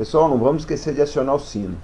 Pessoal, não vamos esquecer de acionar o sino.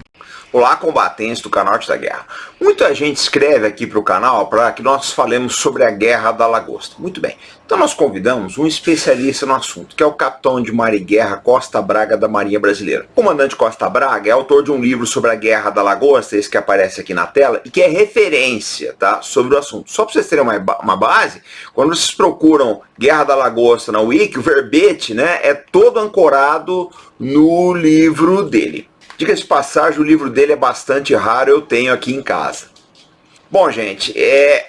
Olá, combatentes do canal Arte da Guerra. Muita gente escreve aqui para o canal para que nós falemos sobre a Guerra da Lagosta. Muito bem, então nós convidamos um especialista no assunto, que é o capitão de mar e guerra Costa Braga da Marinha Brasileira. O comandante Costa Braga é autor de um livro sobre a Guerra da Lagosta, esse que aparece aqui na tela, e que é referência, tá, sobre o assunto. Só para vocês terem uma base, quando vocês procuram Guerra da Lagosta na Wiki, o verbete, né, é todo ancorado no livro dele. Diga-se de passagem, o livro dele é bastante raro, eu tenho aqui em casa. Bom, gente,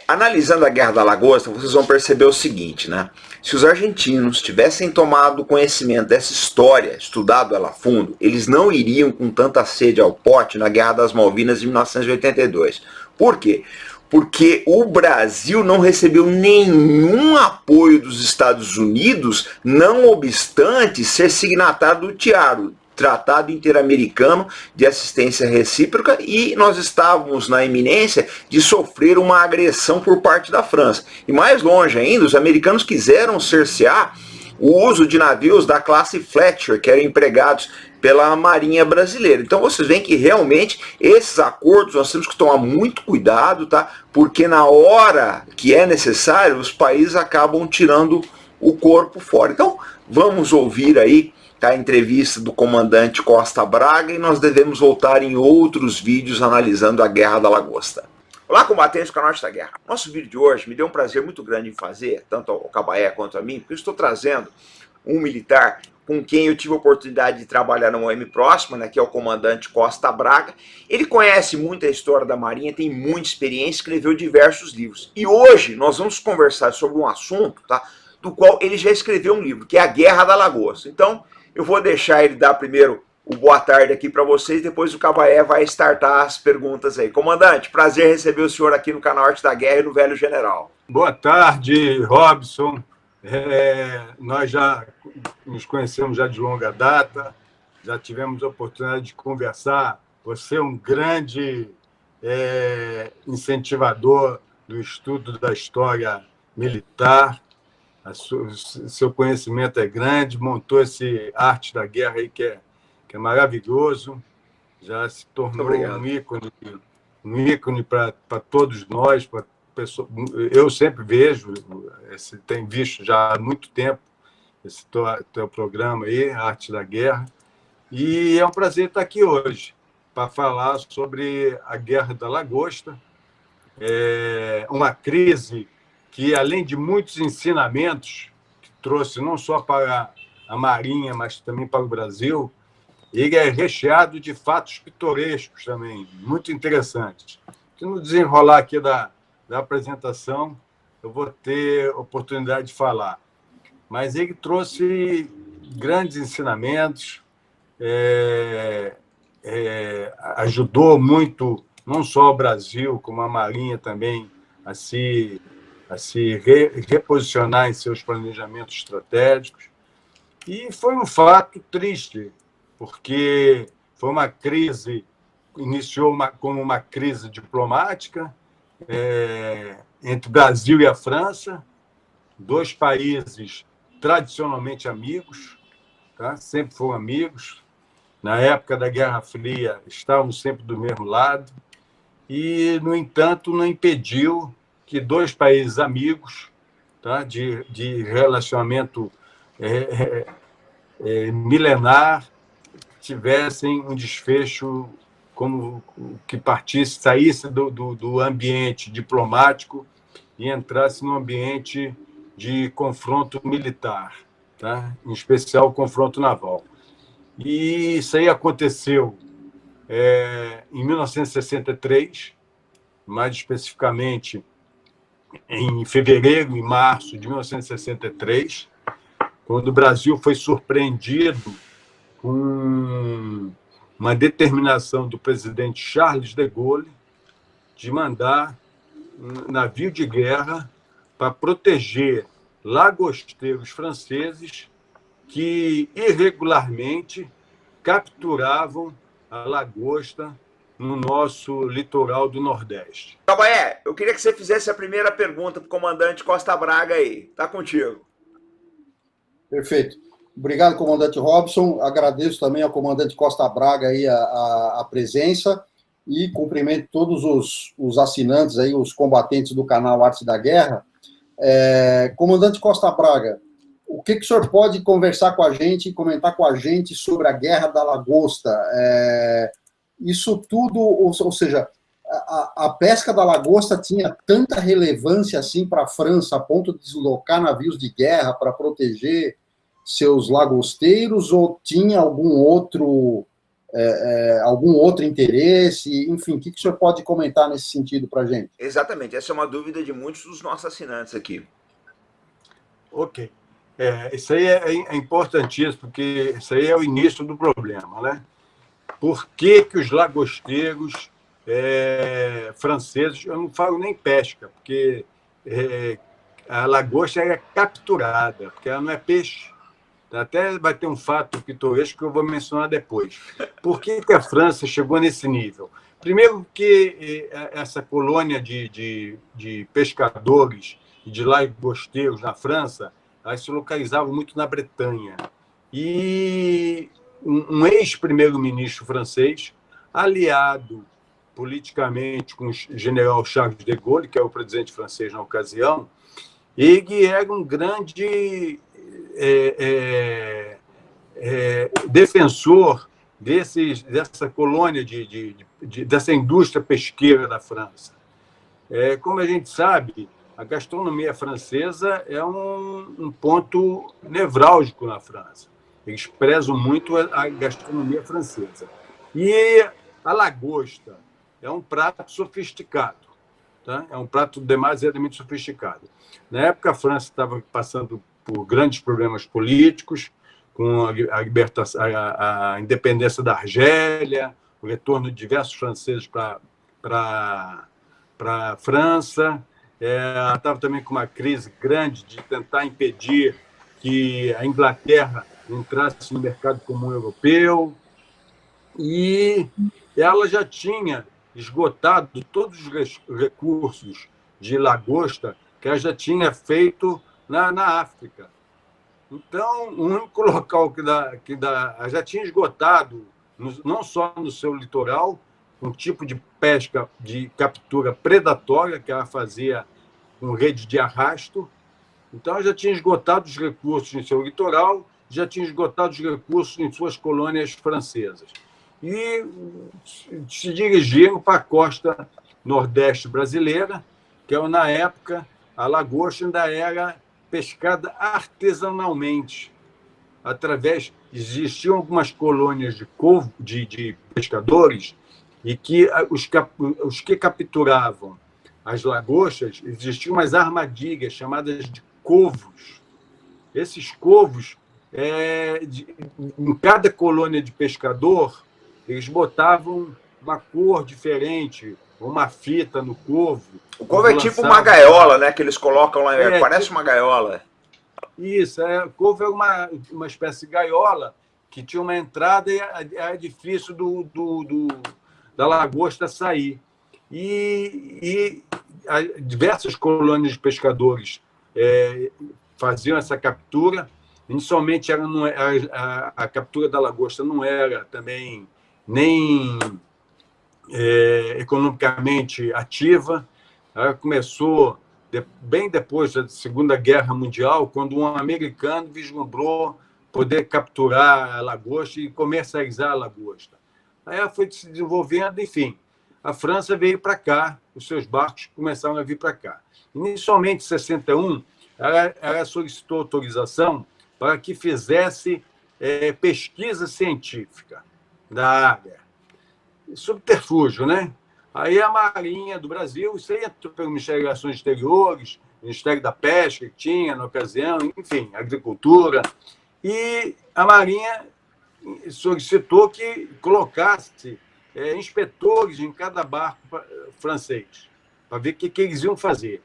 analisando a Guerra da Lagosta, vocês vão perceber o seguinte, né? Se os argentinos tivessem tomado conhecimento dessa história, estudado ela a fundo, eles não iriam com tanta sede ao pote na Guerra das Malvinas de 1982. Por quê? Porque o Brasil não recebeu nenhum apoio dos Estados Unidos, não obstante ser signatário do Tratado Interamericano de Assistência Recíproca, e nós estávamos na iminência de sofrer uma agressão por parte da França. E mais longe ainda, os americanos quiseram cercear o uso de navios da classe Fletcher, que eram empregados pela Marinha Brasileira. Então vocês veem que realmente esses acordos nós temos que tomar muito cuidado, tá? Porque na hora que é necessário, os países acabam tirando o corpo fora. Então vamos ouvir aí a entrevista do comandante Costa Braga, e nós devemos voltar em outros vídeos analisando a Guerra da Lagosta. Olá, combatentes do canal Arte da Guerra. Nosso vídeo de hoje me deu um prazer muito grande em fazer, tanto ao Cabaé quanto a mim, porque eu estou trazendo um militar com quem eu tive a oportunidade de trabalhar no OM próxima, né, que é o comandante Costa Braga. Ele conhece muito a história da Marinha, tem muita experiência, escreveu diversos livros. E hoje nós vamos conversar sobre um assunto, tá, do qual ele já escreveu um livro, que é a Guerra da Lagosta. Então, eu vou deixar ele dar primeiro o boa tarde aqui para vocês, depois o Cabaé vai startar as perguntas aí. Comandante, prazer receber o senhor aqui no canal Arte da Guerra e no Velho General. Boa tarde, Robson. Nós já nos conhecemos já de longa data, já tivemos a oportunidade de conversar. Você é um grande incentivador do estudo da história militar. Seu conhecimento é grande, montou esse Arte da Guerra aí que é maravilhoso, já se tornou um ícone para todos nós, para pessoas. Eu sempre vejo, tenho visto já há muito tempo esse teu programa aí, Arte da Guerra, e é um prazer estar aqui hoje para falar sobre a Guerra da Lagosta, uma crise que, além de muitos ensinamentos que trouxe não só para a Marinha, mas também para o Brasil, ele é recheado de fatos pitorescos também, muito interessantes. Que no desenrolar aqui da apresentação, eu vou ter oportunidade de falar. Mas ele trouxe grandes ensinamentos, ajudou muito, não só o Brasil, como a Marinha também, a se reposicionar em seus planejamentos estratégicos. E foi um fato triste, porque foi uma crise, iniciou como uma crise diplomática entre o Brasil e a França, dois países tradicionalmente amigos, tá? Sempre foram amigos. Na época da Guerra Fria, estavam sempre do mesmo lado, e, no entanto, não impediu que dois países amigos, tá, de relacionamento milenar, tivessem um desfecho como que saísse do ambiente diplomático e entrasse no ambiente de confronto militar, tá? Em especial o confronto naval. E isso aí aconteceu em 1963, mais especificamente em fevereiro e março de 1963, quando o Brasil foi surpreendido com uma determinação do presidente Charles de Gaulle de mandar um navio de guerra para proteger lagosteiros franceses que irregularmente capturavam a lagosta no nosso litoral do Nordeste. Cabaé, eu queria que você fizesse a primeira pergunta para o comandante Costa Braga aí. Tá contigo. Perfeito. Obrigado, comandante Robson. Agradeço também ao comandante Costa Braga aí a presença e cumprimento todos os assinantes aí, os combatentes do canal Arte da Guerra. Comandante Costa Braga, o que o senhor pode conversar com a gente, comentar com a gente sobre a Guerra da Lagosta? Isso tudo, ou seja, a pesca da lagosta tinha tanta relevância assim para a França, a ponto de deslocar navios de guerra para proteger seus lagosteiros, ou tinha algum outro interesse? Enfim, o que o senhor pode comentar nesse sentido para a gente? Exatamente, essa é uma dúvida de muitos dos nossos assinantes aqui. Ok. Isso aí é importantíssimo, porque isso aí é o início do problema, né? Por que os lagosteiros franceses, eu não falo nem pesca, porque a lagosta é capturada, porque ela não é peixe. Até vai ter um fato pitoresco que eu vou mencionar depois. Por que a França chegou nesse nível? Primeiro que essa colônia de pescadores e de lagosteiros na França, elas se localizavam muito na Bretanha. E um ex-primeiro-ministro francês, aliado politicamente com o general Charles de Gaulle, que é o presidente francês na ocasião, ele era um grande defensor dessa colônia, dessa indústria pesqueira da França. Como a gente sabe, a gastronomia francesa é um ponto nevrálgico na França. Eles prezam muito a gastronomia francesa. E a lagosta é um prato sofisticado. Tá? É um prato demasiadamente sofisticado. Na época, a França estava passando por grandes problemas políticos, com a independência da Argélia, o retorno de diversos franceses para a França. Ela estava também com uma crise grande de tentar impedir que a Inglaterra entrasse no mercado comum europeu. E ela já tinha esgotado todos os recursos de lagosta que ela já tinha feito na África. Então, o único local ela já tinha esgotado, não só no seu litoral, um tipo de pesca de captura predatória que ela fazia com rede de arrasto. Então, ela já tinha esgotado os recursos em seu litoral, já tinha esgotado os recursos em suas colônias francesas. E se dirigiram para a costa nordeste brasileira, que na época a lagosta ainda era pescada artesanalmente. Existiam algumas colônias de pescadores e que os que capturavam as lagostas, existiam umas armadilhas chamadas de covos. Esses covos, em cada colônia de pescador, eles botavam uma cor diferente, uma fita no covo. O covo é tipo uma gaiola, né? Que eles colocam lá, parece uma gaiola. Isso, o covo é uma espécie de gaiola que tinha uma entrada e era difícil da lagosta sair. E diversas colônias de pescadores faziam essa captura. Inicialmente, a captura da lagosta não era também nem economicamente ativa. Ela começou bem depois da Segunda Guerra Mundial, quando um americano vislumbrou poder capturar a lagosta e comercializar a lagosta. Aí ela foi se desenvolvendo, enfim. A França veio para cá, os seus barcos começaram a vir para cá. Inicialmente, em 61, ela solicitou autorização para que fizesse pesquisa científica da área. Subterfúgio, né? Aí a Marinha do Brasil, isso aí entrou pelo Ministério das Relações Exteriores, Ministério da Pesca que tinha na ocasião, enfim, Agricultura. E a Marinha solicitou que colocasse inspetores em cada barco francês, para ver o que eles iam fazer.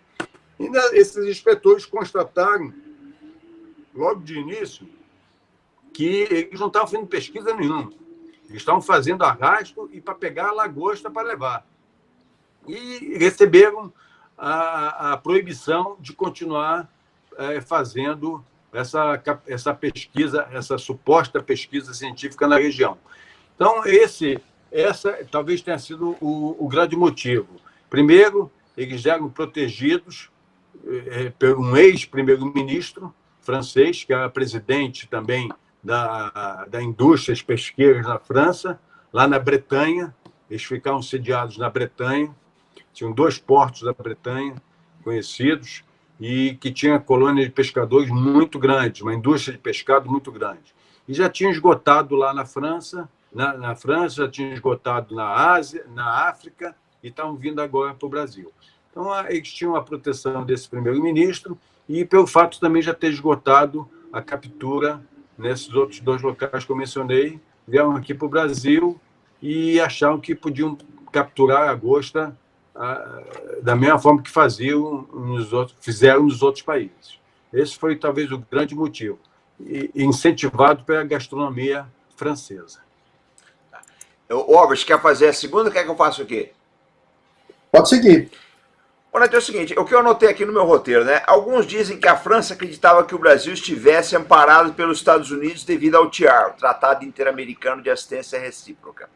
E esses inspetores constataram, logo de início, que eles não estavam fazendo pesquisa nenhuma. Eles estavam fazendo arrasto e para pegar a lagosta para levar. E receberam a proibição de continuar fazendo essa pesquisa, essa suposta pesquisa científica na região. Então, essa talvez tenha sido o grande motivo. Primeiro, eles eram protegidos por um ex-primeiro-ministro francês, que era presidente também da indústrias pesqueiras na França, lá na Bretanha. Eles ficavam sediados na Bretanha, tinham 2 portos da Bretanha conhecidos, e que tinha colônia de pescadores muito grande, uma indústria de pescado muito grande. E já tinha esgotado lá na França, na França, já tinha esgotado na Ásia, na África, e estavam vindo agora para o Brasil. Então, eles tinham a proteção desse primeiro-ministro e pelo fato também já ter esgotado a captura nesses outros 2 locais que eu mencionei, vieram aqui para o Brasil e acharam que podiam capturar a lagosta da mesma forma que fizeram nos outros países. Esse foi talvez o grande motivo, incentivado pela gastronomia francesa. Robert, quer fazer a segunda ou quer que eu faça o quê? Pode seguir. Olha, é o seguinte, o que eu anotei aqui no meu roteiro, né? Alguns dizem que a França acreditava que o Brasil estivesse amparado pelos Estados Unidos devido ao TIAR, o Tratado Interamericano de Assistência Recíproca.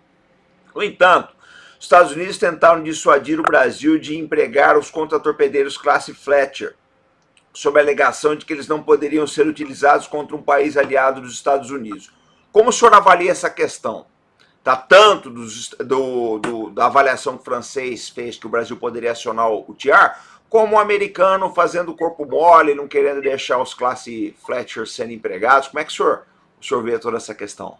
No entanto, os Estados Unidos tentaram dissuadir o Brasil de empregar os contratorpedeiros classe Fletcher, sob a alegação de que eles não poderiam ser utilizados contra um país aliado dos Estados Unidos. Como o senhor avalia essa questão? Tá tanto da avaliação que o francês fez que o Brasil poderia acionar o TIAR, como o americano fazendo o corpo mole, não querendo deixar os classe Fletcher sendo empregados. Como é que o senhor vê toda essa questão?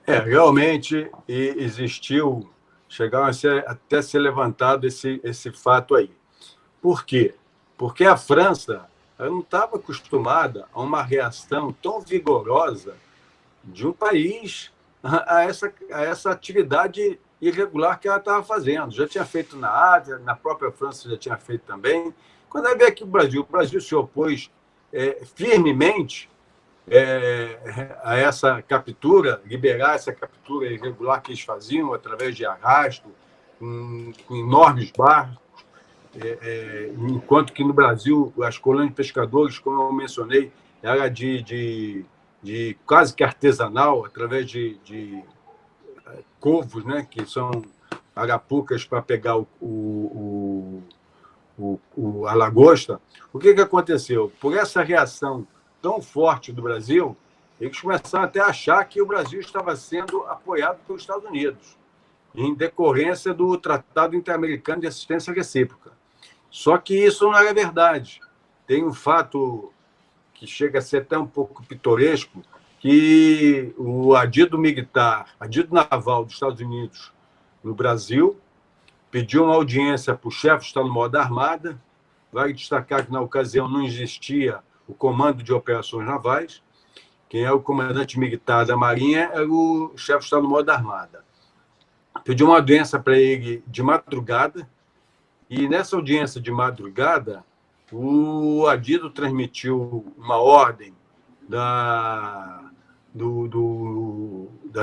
Realmente existiu, chegaram até ser levantado esse fato aí. Por quê? Porque a França não estava acostumada a uma reação tão vigorosa de um país a essa atividade irregular que ela estava fazendo. Já tinha feito na Ásia, na própria França já tinha feito também. Quando veio aqui o Brasil se opôs firmemente a essa captura, liberar essa captura irregular que eles faziam através de arrasto, com enormes barcos, enquanto que no Brasil as colônias de pescadores, como eu mencionei, era de quase que artesanal, através de covos, né, que são arapucas para pegar a lagosta. O que aconteceu? Por essa reação tão forte do Brasil, eles começaram até a achar que o Brasil estava sendo apoiado pelos Estados Unidos, em decorrência do Tratado Interamericano de Assistência Recíproca. Só que isso não era verdade. Tem um fato que chega a ser até um pouco pitoresco, que o adido naval dos Estados Unidos no Brasil pediu uma audiência para o chefe de Estado-Maior da Armada. Vale destacar que, na ocasião, não existia o Comando de Operações Navais. Quem é o comandante militar da Marinha era o chefe de Estado-Maior da Armada. Pediu uma audiência para ele de madrugada, e nessa audiência de madrugada, o adido transmitiu uma ordem da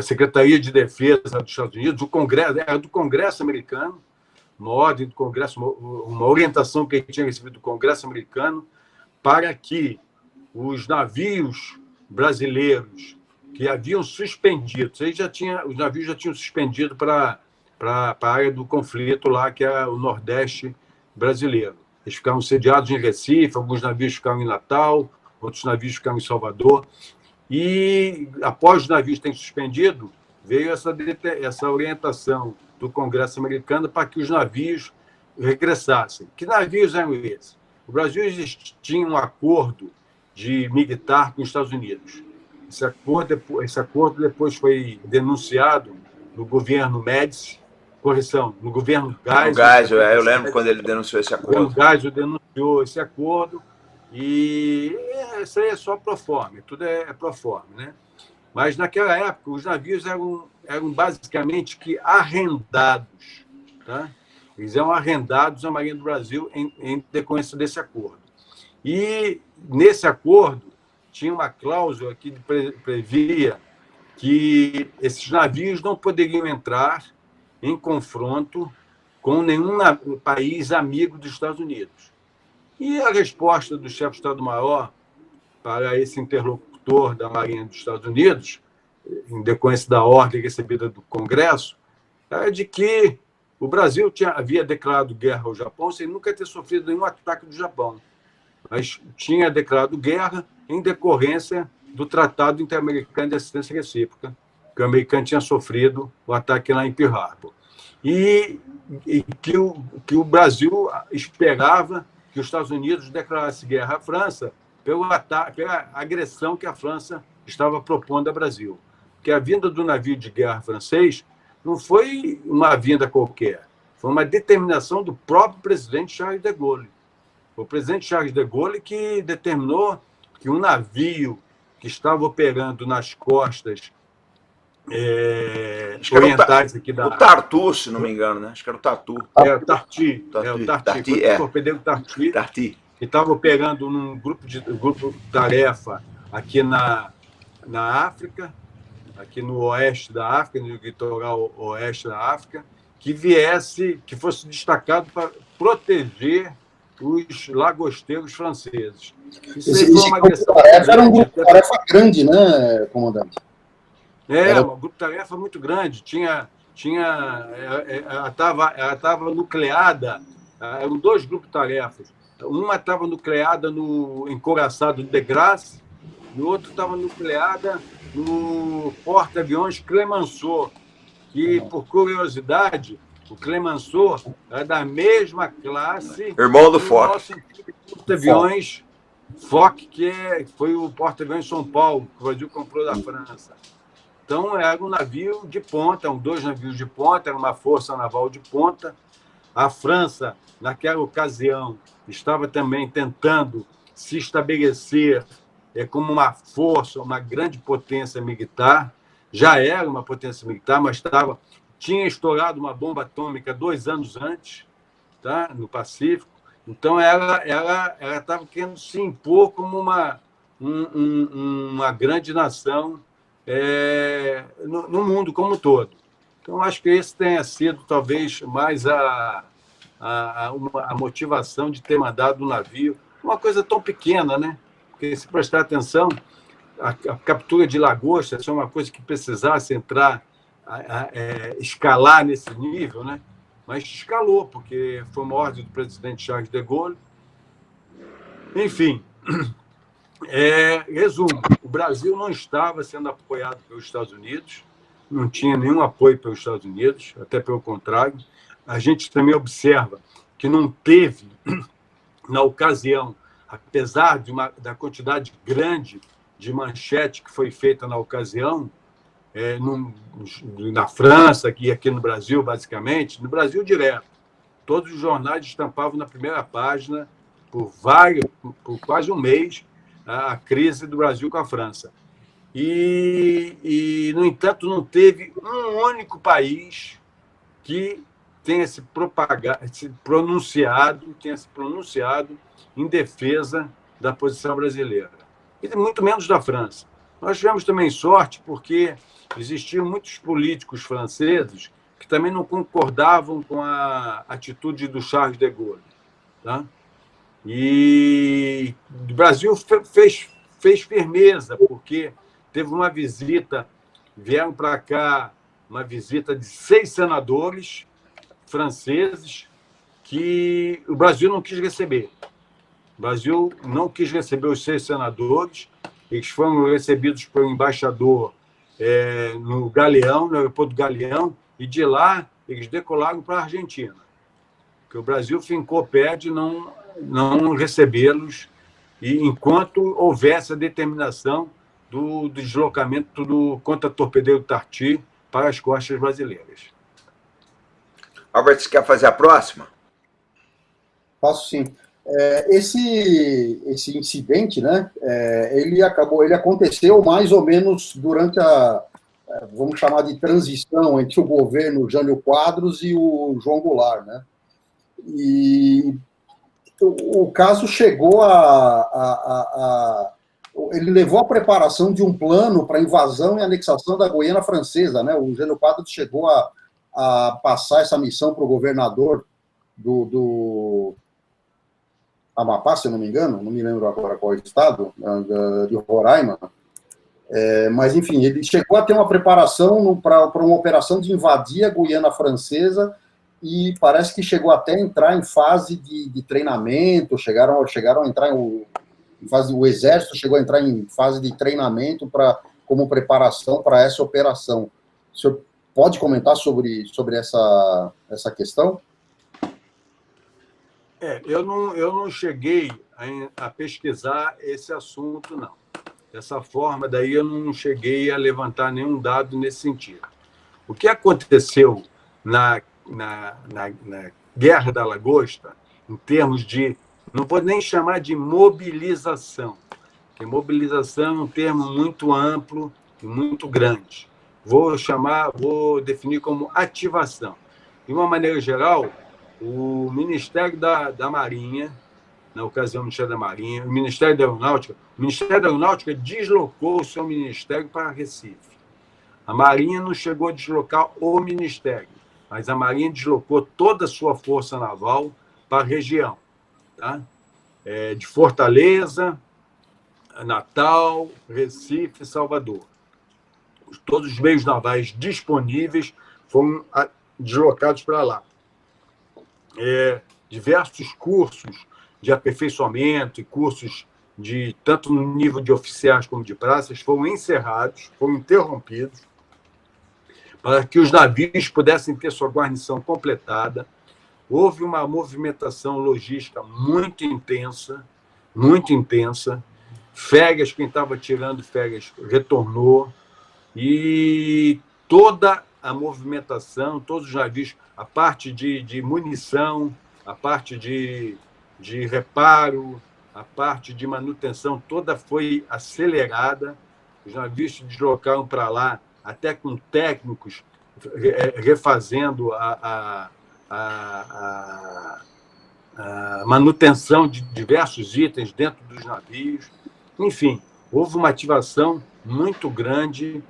Secretaria de Defesa dos Estados Unidos, do Congresso americano, uma ordem do Congresso, uma orientação que ele tinha recebido do Congresso americano, para que os navios brasileiros que haviam suspendido, os navios já tinham suspendido para a área do conflito lá, que era o Nordeste brasileiro. Eles ficaram sediados em Recife, alguns navios ficaram em Natal, outros navios ficaram em Salvador. E, após os navios terem suspendido, veio essa orientação do Congresso americano para que os navios regressassem. Que navios eram esses? O Brasil tinha um acordo militar com os Estados Unidos. Esse acordo depois foi denunciado no governo Médici, no governo Geisel. Eu lembro quando ele denunciou esse acordo. O governo Geisel denunciou esse acordo, e isso aí é só proforme, tudo é proforme, né? Mas, naquela época, os navios eram basicamente arrendados, tá? Eles eram arrendados à Marinha do Brasil em decorrência desse acordo. E, nesse acordo, tinha uma cláusula que previa que esses navios não poderiam entrar em confronto com nenhum país amigo dos Estados Unidos. E a resposta do chefe de Estado-Maior para esse interlocutor da Marinha dos Estados Unidos, em decorrência da ordem recebida do Congresso, de que o Brasil havia declarado guerra ao Japão sem nunca ter sofrido nenhum ataque do Japão, mas tinha declarado guerra em decorrência do Tratado Interamericano de Assistência Recíproca, que o americano tinha sofrido o ataque lá em Pearl Harbor. E que o Brasil esperava que os Estados Unidos declarassem guerra à França pela agressão que a França estava propondo ao Brasil. Porque a vinda do navio de guerra francês não foi uma vinda qualquer, foi uma determinação do próprio presidente Charles de Gaulle. Foi o presidente Charles de Gaulle que determinou que um navio que estava operando nas costas orientais aqui da... O Tartu, se não me engano, né? Acho que era o Tartu. O Tarti. O torpedeiro Tarti. Que estava operando num grupo tarefa aqui na África, aqui no oeste da África, no litoral oeste da África, que fosse destacado para proteger os lagosteiros franceses. Era um grupo tarefa grande, né, comandante? Um grupo-tarefa muito grande. Ela estava nucleada, eram 2 grupos-tarefas. Uma estava nucleada no encouraçado de Grasse e o outro estava nucleada no porta-aviões Clemenceau, que, por curiosidade, o Clemenceau era da mesma classe... Irmão do Foch. Nosso porta-aviões Foch, que foi o porta-aviões São Paulo, que o Brasil comprou da França. Então, era um navio de ponta, 2 navios de ponta, era uma força naval de ponta. A França, naquela ocasião, estava também tentando se estabelecer como uma força, uma grande potência militar. Já era uma potência militar, mas tinha estourado uma bomba atômica 2 anos antes, tá? No Pacífico. Então, ela estava querendo se impor como uma grande nação no mundo como um todo. Então, acho que esse tenha sido, talvez, mais a motivação de ter mandado o navio. Uma coisa tão pequena, né? Porque, se prestar atenção, a captura de lagosta é uma coisa que precisasse escalar nesse nível, né? Mas escalou, porque foi uma ordem do presidente Charles de Gaulle. Enfim, resumo, o Brasil não estava sendo apoiado pelos Estados Unidos, não tinha nenhum apoio pelos Estados Unidos, até pelo contrário. A gente também observa que não teve, na ocasião, apesar da quantidade grande de manchete que foi feita na ocasião, na França e aqui no Brasil, basicamente, no Brasil direto. Todos os jornais estampavam na primeira página, por quase um mês, a crise do Brasil com a França. E, no entanto, não teve um único país que tenha se pronunciado em defesa da posição brasileira. E muito menos da França. Nós tivemos também sorte porque existiam muitos políticos franceses que também não concordavam com a atitude do Charles de Gaulle. Tá? E o Brasil fez firmeza, porque teve uma visita, vieram para cá uma visita de 6 senadores franceses que o Brasil não quis receber. O Brasil não quis receber os 6 senadores, eles foram recebidos pelo embaixador no Galeão, no aeroporto do Galeão, e de lá eles decolaram para a Argentina. Porque o Brasil fincou pé de não recebê-los, e enquanto houvesse a determinação do deslocamento do contra-torpedeiro Tarti para as costas brasileiras. Albert, você quer fazer a próxima? Posso sim. Esse incidente, né, ele aconteceu mais ou menos durante vamos chamar de transição entre o governo Jânio Quadros e o João Goulart, né? E o caso chegou ele levou à preparação de um plano para invasão e anexação da Guiana Francesa, né? O Jânio Quadros chegou a passar essa missão para o governador Amapá, se eu não me engano, não me lembro agora qual estado, de Roraima. Mas, enfim, ele chegou a ter uma preparação para uma operação de invadir a Guiana Francesa e parece que chegou até a entrar em fase de treinamento, chegaram a entrar em fase, o Exército chegou a entrar em fase de treinamento como preparação para essa operação. O senhor pode comentar sobre essa questão? Eu não cheguei a pesquisar esse assunto, não. Dessa forma, daí eu não cheguei a levantar nenhum dado nesse sentido. O que aconteceu na Guerra da Lagosta, em termos de, não vou nem chamar de mobilização, porque mobilização é um termo muito amplo e muito grande. Vou definir como ativação. De uma maneira geral, o Ministério da Marinha, na ocasião, o Ministério da Marinha, o Ministério da Aeronáutica deslocou o seu ministério para Recife. A Marinha não chegou a deslocar o ministério, mas a Marinha deslocou toda a sua força naval para a região, tá? De Fortaleza, Natal, Recife, Salvador. Todos os meios navais disponíveis foram deslocados para lá. Diversos cursos de aperfeiçoamento e cursos tanto no nível de oficiais como de praças foram encerrados, foram interrompidos, para que os navios pudessem ter sua guarnição completada. Houve uma movimentação logística muito intensa, férias, quem estava tirando férias retornou, e toda a movimentação, todos os navios, a parte de munição, a parte de reparo, a parte de manutenção, toda foi acelerada. Os navios se deslocaram para lá, até com técnicos refazendo a manutenção de diversos itens dentro dos navios. Enfim, houve uma ativação muito grande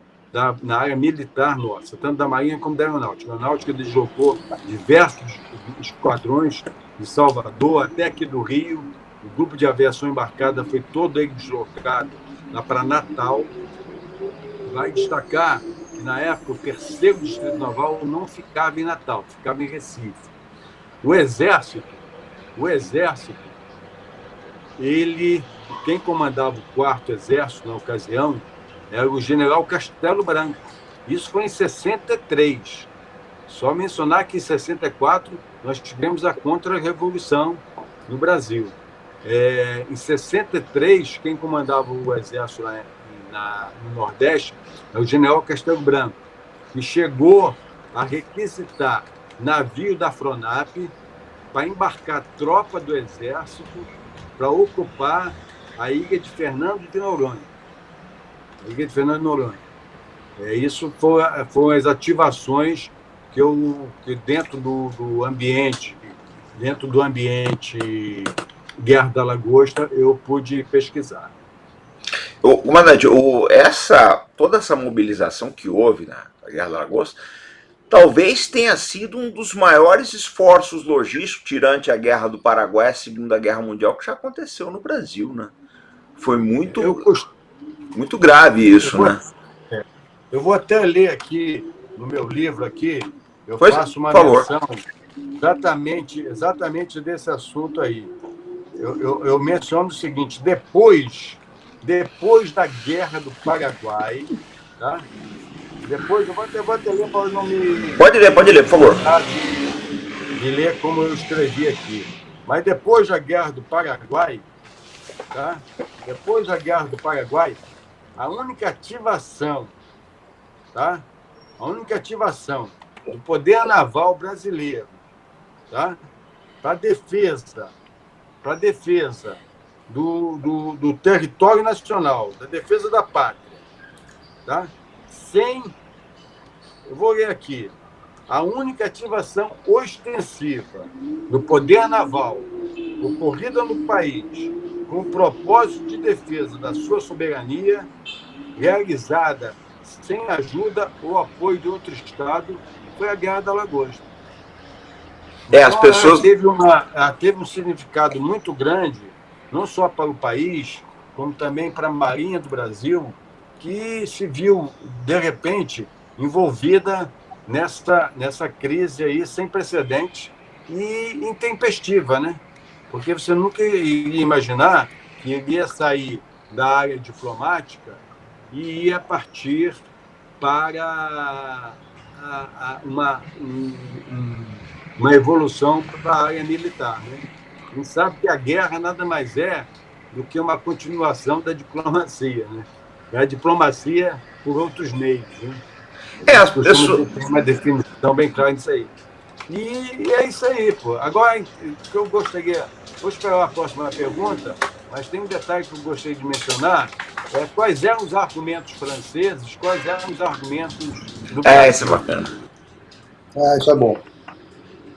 na área militar nossa, tanto da Marinha como da Aeronáutica. A Aeronáutica deslocou diversos esquadrões de Salvador até aqui do Rio. O grupo de aviação embarcada foi todo ele deslocado lá para Natal. Vai destacar que, na época, o 3º Distrito Naval não ficava em Natal, ficava em Recife. O Exército, quem comandava o 4º Exército na ocasião era o general Castelo Branco. Isso foi em 63. Só mencionar que em 64 nós tivemos a Contra-Revolução no Brasil. Em 63, quem comandava o Exército no Nordeste é o general Castelo Branco, que chegou a requisitar navio da Fronap para embarcar tropa do Exército para ocupar a ilha de Fernando de Noronha. Isso foram as ativações que dentro do ambiente Guerra da Lagosta, eu pude pesquisar. Comandante, toda essa mobilização que houve na Guerra da Lagosta talvez tenha sido um dos maiores esforços logísticos durante a Guerra do Paraguai, a Segunda Guerra Mundial, que já aconteceu no Brasil, né? Foi muito grave isso, né? Eu vou até ler aqui, no meu livro aqui, faço uma menção exatamente desse assunto aí. Eu menciono o seguinte: depois da Guerra do Paraguai, tá? Depois eu vou até ler para não me... Pode ler, por favor. De ler como eu escrevi aqui. Mas depois da Guerra do Paraguai, tá? Depois da Guerra do Paraguai, a única ativação, tá? A única ativação do poder naval brasileiro, tá? Para defesa do território nacional, da defesa da pátria, tá? Eu vou ler aqui, a única ativação ostensiva do poder naval ocorrida no país com o propósito de defesa da sua soberania, realizada sem ajuda ou apoio de outro Estado, foi a Guerra da Lagosta. É, as Então, pessoas... ela teve um significado muito grande, não só para o país, como também para a Marinha do Brasil, que se viu, de repente, envolvida nessa crise aí sem precedentes e intempestiva, né? Porque você nunca iria imaginar que iria sair da área diplomática e ia partir para uma evolução para a área militar, né? A gente sabe que a guerra nada mais é do que uma continuação da diplomacia, né? É a diplomacia por outros meios, né? A É, gente as costuma pessoas... ter uma definição bem clara disso aí. E é isso aí, pô. Agora, o que eu gostaria... Vou esperar a próxima pergunta, mas tem um detalhe que eu gostaria de mencionar, quais eram os argumentos franceses, quais eram os argumentos do Isso é Brasil. bacana. Isso é bom.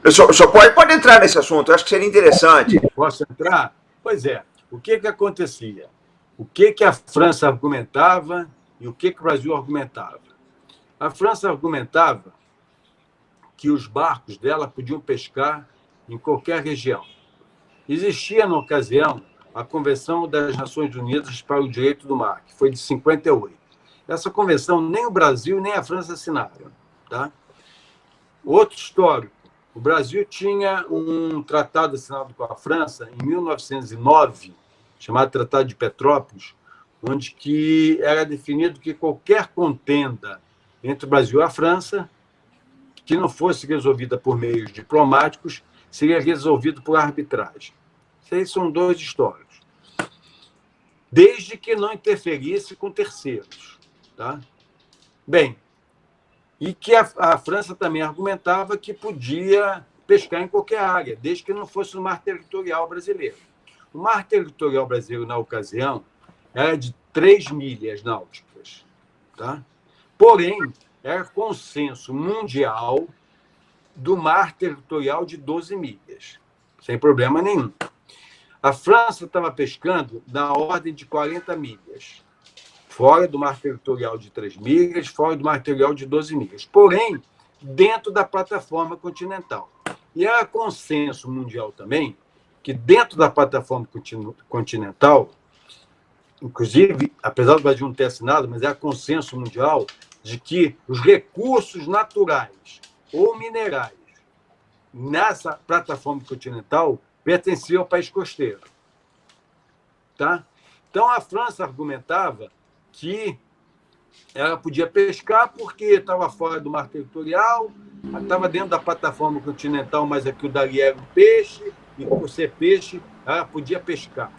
O senhor pode entrar nesse assunto, eu acho que seria interessante. Posso entrar? Pois é. O que acontecia? O que a França argumentava e o que o Brasil argumentava? A França argumentava que os barcos dela podiam pescar em qualquer região. Existia, na ocasião, a Convenção das Nações Unidas para o Direito do Mar, que foi de 58. Essa convenção nem o Brasil nem a França assinaram. Tá? Outro histórico, o Brasil tinha um tratado assinado com a França em 1909, chamado Tratado de Petrópolis, onde que era definido que qualquer contenda entre o Brasil e a França, que não fosse resolvida por meios diplomáticos, seria resolvido por arbitragem. Esses são dois históricos. Desde que não interferisse com terceiros. Tá? Bem, e que a França também argumentava que podia pescar em qualquer área, desde que não fosse no mar territorial brasileiro. O mar territorial brasileiro, na ocasião, era de 3 milhas náuticas. Tá? Porém, era consenso mundial do mar territorial de 12 milhas, sem problema nenhum. A França estava pescando na ordem de 40 milhas, fora do mar territorial de 3 milhas, fora do mar territorial de 12 milhas, porém, dentro da plataforma continental. E era consenso mundial também que dentro da plataforma continental, inclusive, apesar do Brasil não ter assinado, mas era consenso mundial de que os recursos naturais ou minerais nessa plataforma continental pertenciam ao país costeiro. Tá? Então, a França argumentava que ela podia pescar porque estava fora do mar territorial, estava dentro da plataforma continental, mas aquilo dali era um peixe, e por ser peixe, ela podia pescar.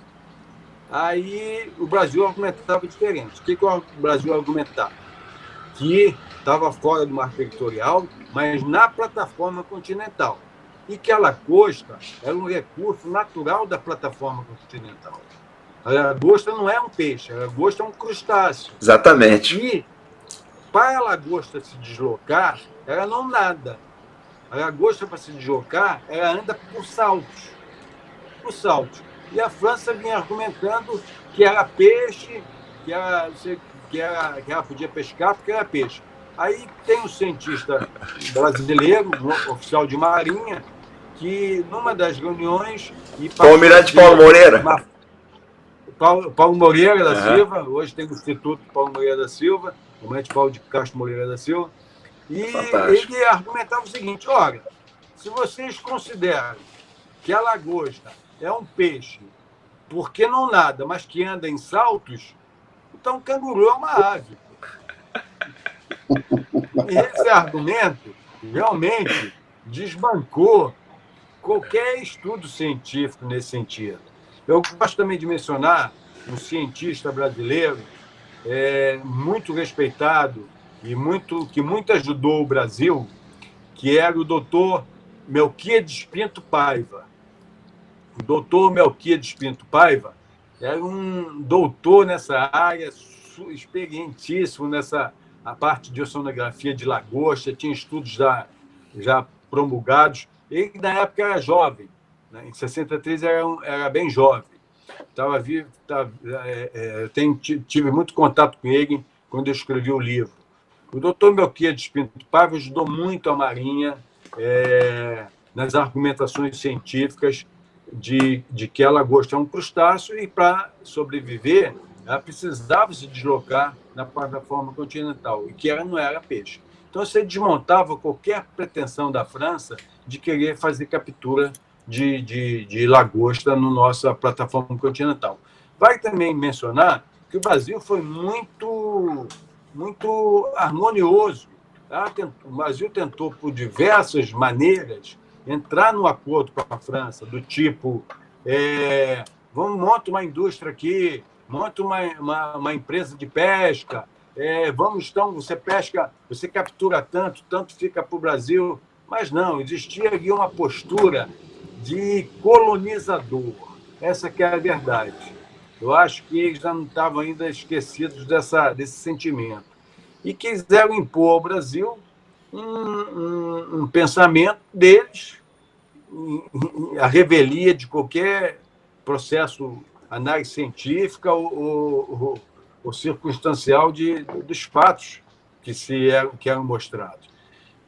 Aí o Brasil argumentava diferente. O que o Brasil argumentava? Que estava fora do mar territorial, mas na plataforma continental. E que a lagosta era um recurso natural da plataforma continental. A lagosta não é um peixe, a lagosta é um crustáceo. Exatamente. E para a lagosta se deslocar, ela não nada. A lagosta, para se deslocar, ela anda por saltos. Por saltos. E a França vinha argumentando que era peixe, que ela podia pescar porque era peixe. Aí tem um cientista brasileiro, um oficial de marinha, que numa das reuniões... O almirante Paulo Moreira. Paulo Moreira da Silva, hoje tem o Instituto Paulo Moreira da Silva, o almirante Paulo de Castro Moreira da Silva, e ele argumentava o seguinte: olha, se vocês consideram que a lagosta é um peixe porque não nada, mas que anda em saltos, então o canguru é uma ave. E esse argumento realmente desbancou qualquer estudo científico nesse sentido. Eu gosto também de mencionar um cientista brasileiro muito respeitado e que muito ajudou o Brasil, que era o doutor Melquiades Pinto Paiva. O doutor Melquiades Pinto Paiva era um doutor nessa área, experientíssimo a parte de oceanografia de lagosta, tinha estudos já promulgados. Ele, na época, era jovem, né? Em 63 era bem jovem. Tive muito contato com ele quando eu escrevi o livro. O doutor Melquiades Pinto Paiva ajudou muito a Marinha nas argumentações científicas de que a lagosta é um crustáceo e, para sobreviver, ela precisava se deslocar na plataforma continental, e que ela não era peixe. Então, você desmontava qualquer pretensão da França de querer fazer captura de lagosta na nossa plataforma continental. Vale também mencionar que o Brasil foi muito harmonioso. Tá? O Brasil tentou, por diversas maneiras, entrar no acordo com a França, do tipo, vamos montar uma indústria aqui, monta uma empresa de pesca, vamos, então, você pesca, você captura tanto fica para o Brasil. Mas não, existia ali uma postura de colonizador. Essa que é a verdade. Eu acho que eles já não estavam ainda esquecidos desse sentimento. E quiseram impor ao Brasil um pensamento deles, a revelia de qualquer processo, análise científica ou circunstancial dos fatos que eram mostrados.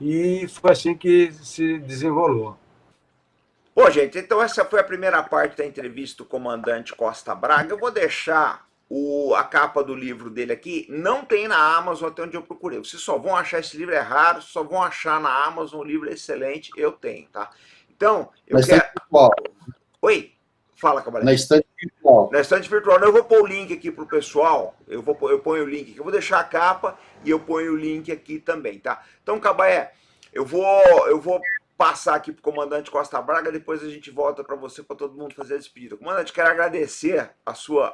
E foi assim que se desenrolou. Bom, gente, então essa foi a primeira parte da entrevista do comandante Costa Braga. Eu vou deixar a capa do livro dele aqui. Não tem na Amazon até onde eu procurei. Vocês só vão achar esse livro, é raro, só vão achar na Amazon. O livro é excelente, eu tenho, tá? Então, eu quero... Oi? Fala, Cabaré. Na estante virtual. Na estante virtual. Eu vou pôr o link aqui pro pessoal. Eu ponho o link aqui. Eu vou deixar a capa e eu ponho o link aqui também, tá? Então, Cabaré, eu vou passar aqui pro comandante Costa Braga, depois a gente volta para você, para todo mundo fazer a despedida. Comandante, quero agradecer a sua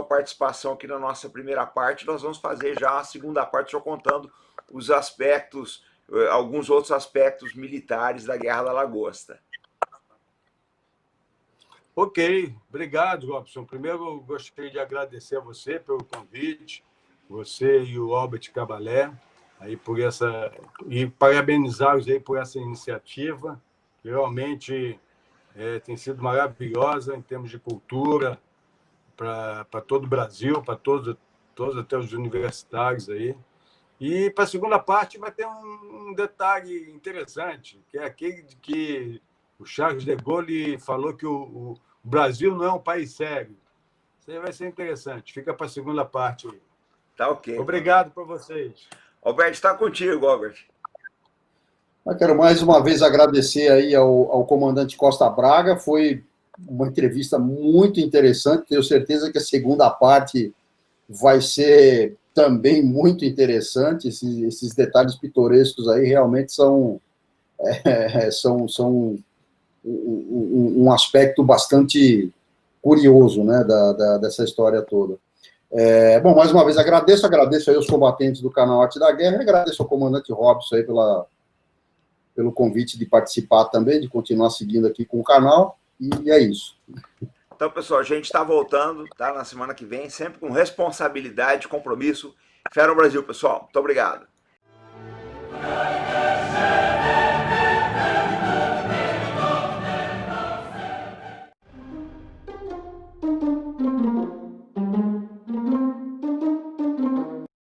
participação aqui na nossa primeira parte. Nós vamos fazer já a segunda parte, só contando os aspectos, alguns outros aspectos militares da Guerra da Lagosta. Ok, obrigado, Robson. Primeiro, eu gostaria de agradecer a você pelo convite, você e o Albert Cabalé, aí por e parabenizá-los aí por essa iniciativa, que realmente tem sido maravilhosa em termos de cultura para todo o Brasil, para todos até os universitários aí. E para a segunda parte vai ter um detalhe interessante, que é aquele de que o Charles de Gaulle falou que o Brasil não é um país sério. Isso aí vai ser interessante. Fica para a segunda parte aí. Tá ok. Obrigado para vocês. Alberto, está contigo, Albert. Eu quero mais uma vez agradecer aí ao comandante Costa Braga. Foi uma entrevista muito interessante. Tenho certeza que a segunda parte vai ser também muito interessante. Esses detalhes pitorescos aí realmente são um aspecto bastante curioso, né, dessa história toda. Bom, mais uma vez agradeço aí aos combatentes do canal Arte da Guerra, e agradeço ao comandante Robson aí pelo convite de participar também, de continuar seguindo aqui com o canal, e é isso. Então, pessoal, a gente está voltando, tá, na semana que vem, sempre com responsabilidade, compromisso. Fé no Brasil, pessoal. Muito obrigado.